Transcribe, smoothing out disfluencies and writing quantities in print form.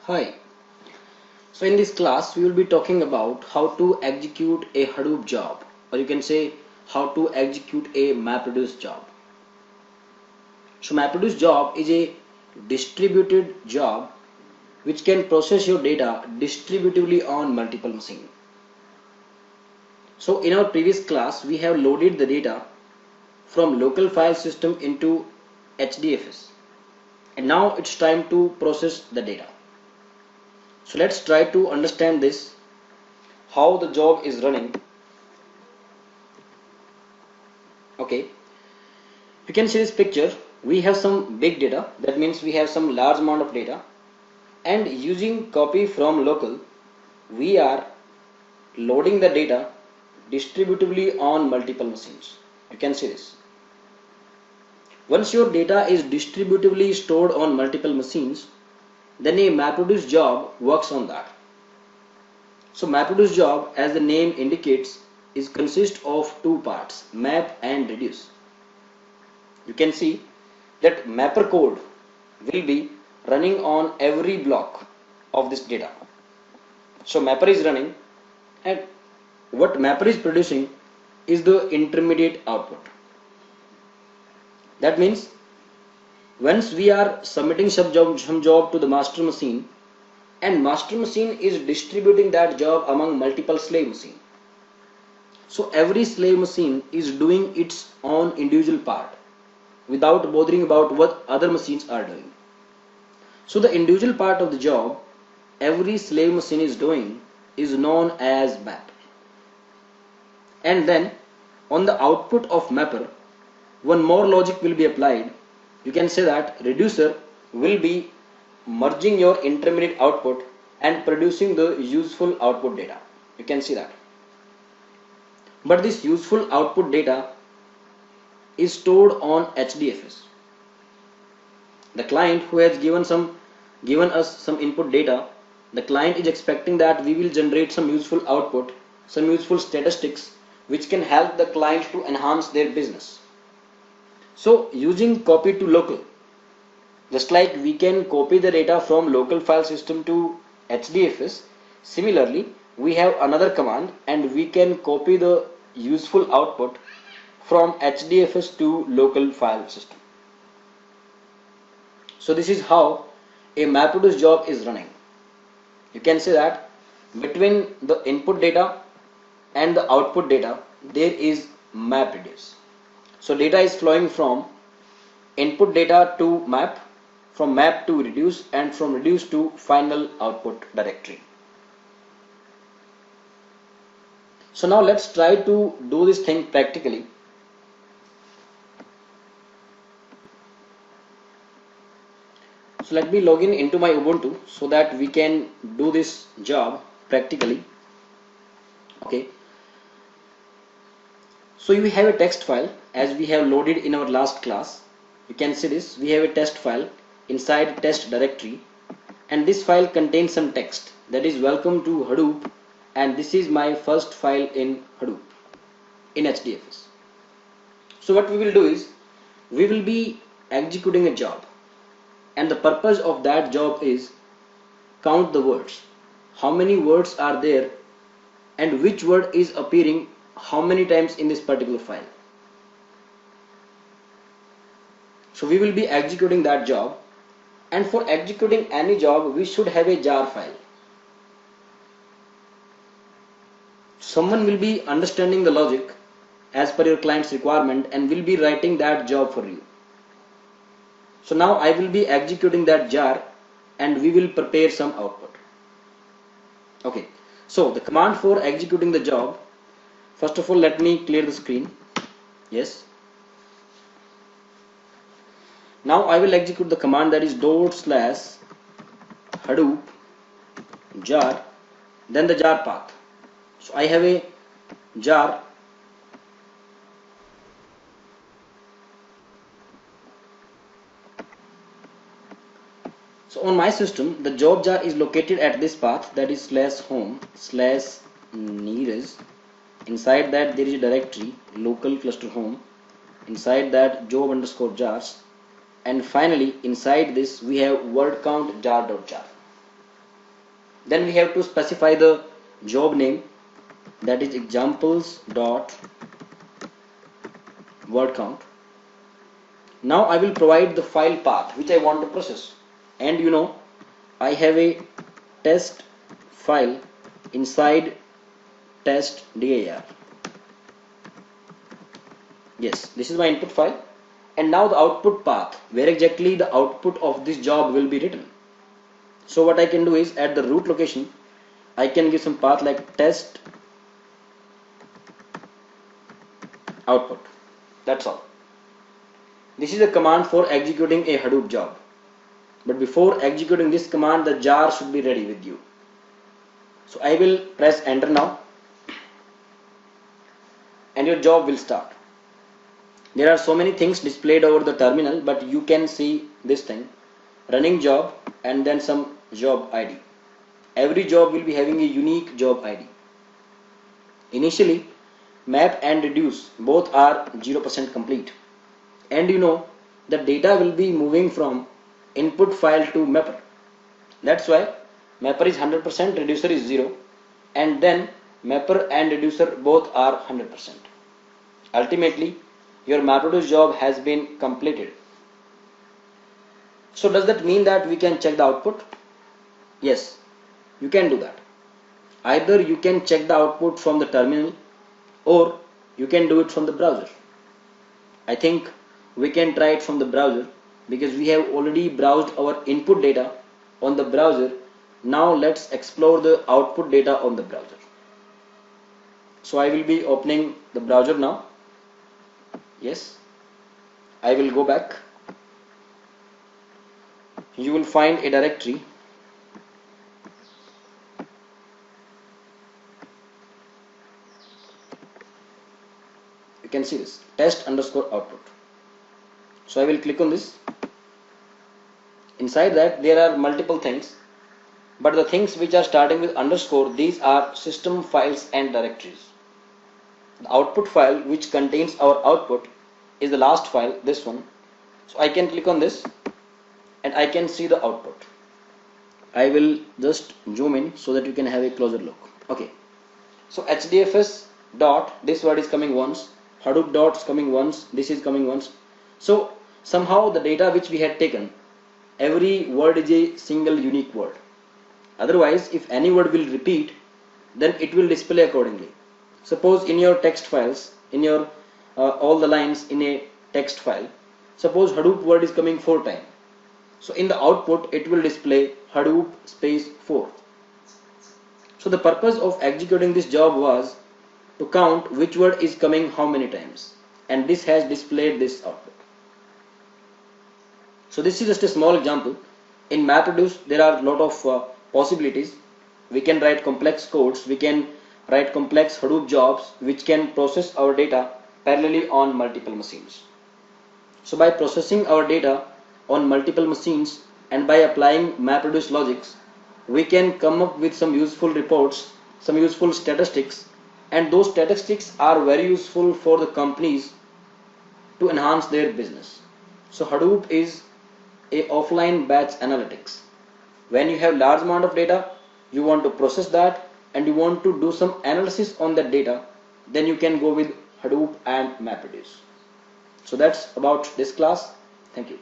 Hi. So in this class we will be talking about how to execute a Hadoop job, or you can say how to execute a MapReduce job. So MapReduce job is a distributed job which can process your data distributively on multiple machines. So in our previous class we have loaded the data from local file system into HDFS, and now it's time to process the data. So let's try to understand this, how the job is running. Okay, you can see this picture. We have some big data, that means we have some large amount of data, and using copy from local we are loading the data distributively on multiple machines. You can see this. Once your data is distributively stored on multiple machines, then a MapReduce job works on that. So MapReduce job, as the name indicates, is consist of two parts, map and reduce. You can see that mapper code will be running on every block of this data. So mapper is running, and what mapper is producing is the intermediate output. That means once we are submitting some job to the master machine, and master machine is distributing that job among multiple slave machines. So every slave machine is doing its own individual part without bothering about what other machines are doing. So the individual part of the job every slave machine is doing is known as map. And then on the output of mapper, one more logic will be applied. You can say that reducer will be merging your intermediate output and producing the useful output data. You can see that. But this useful output data is stored on HDFS. The client who has given us some input data, the client is expecting that we will generate some useful output, some useful statistics which can help the client to enhance their business. So using copy to local, just like we can copy the data from local file system to HDFS, similarly we have another command and we can copy the useful output from HDFS to local file system. So this is how a MapReduce job is running. You can say that between the input data and the output data there is MapReduce. So data is flowing from input data to map, from map to reduce, and from reduce to final output directory. So now let's try to do this thing practically. So let me log in into my Ubuntu so that we can do this job practically. Okay. So you have a text file as we have loaded in our last class. You can see this. We have a test file inside test directory, and this file contains some text, that is welcome to Hadoop, and this is my first file in Hadoop in HDFS. So what we will do is we will be executing a job, and the purpose of that job is count the words, how many words are there and which word is appearing how many times in this particular file. So we will be executing that job, and for executing any job we should have a jar file. Someone will be understanding the logic as per your client's requirement and will be writing that job for you. So now I will be executing that jar and we will prepare some output. Okay, so the command for executing the job, first of all let me clear the screen. Yes. Now I will execute the command, that is /Hadoop jar, then the jar path. So I have a jar. So on my system the job jar is located at this path, that is /home/nearest. Inside that there is a directory local cluster home, inside that job underscore jars, and finally inside this we have word count jar.jar. Then we have to specify the job name, that is examples dot word count. Now I will provide the file path which I want to process, and I have a test file inside test dir. Yes, this is my input file, and now the output path, where exactly the output of this job will be written. So what I can do is, at the root location I can give some path like test output. That's all. This is a command for executing a Hadoop job. But before executing this command, the jar should be ready with you. So I will press enter now, and your job will start. There are so many things displayed over the terminal, but you can see this thing, running job and then some job ID. Every job will be having a unique job ID. Initially, map and reduce both are 0% complete, and the data will be moving from input file to mapper. That's why mapper is 100%, reducer is 0, and then mapper and reducer both are 100%. Ultimately, your MapReduce job has been completed. So does that mean that we can check the output? Yes, you can do that. Either you can check the output from the terminal, or you can do it from the browser. I think we can try it from the browser, because we have already browsed our input data on the browser. Now let's explore the output data on the browser. So I will be opening the browser now. Yes, I will go back. You will find a directory. You can see this test underscore output. So I will click on this. Inside that there are multiple things, but the things which are starting with underscore, these are system files and directories. The output file which contains our output is the last file, this one. So I can click on this and I can see the output. I will just zoom in so that you can have a closer look. Okay, so HDFS dot, this word is coming once, Hadoop dot is coming once, this is coming once. So somehow the data which we had taken, every word is a single unique word. Otherwise, if any word will repeat, then it will display accordingly. Suppose in your text files, in your all the lines in a text file, suppose Hadoop word is coming 4 times. So in the output it will display Hadoop space 4. So the purpose of executing this job was to count which word is coming how many times, and this has displayed this output. So this is just a small example. In MapReduce there are a lot of possibilities. We can write complex codes, we can write complex Hadoop jobs which can process our data parallelly on multiple machines. So by processing our data on multiple machines and by applying MapReduce logics, we can come up with some useful reports, some useful statistics, and those statistics are very useful for the companies to enhance their business. So Hadoop is a offline batch analytics. When you have large amount of data, you want to process that and you want to do some analysis on that data, then you can go with Hadoop and MapReduce. So that's about this class. Thank you.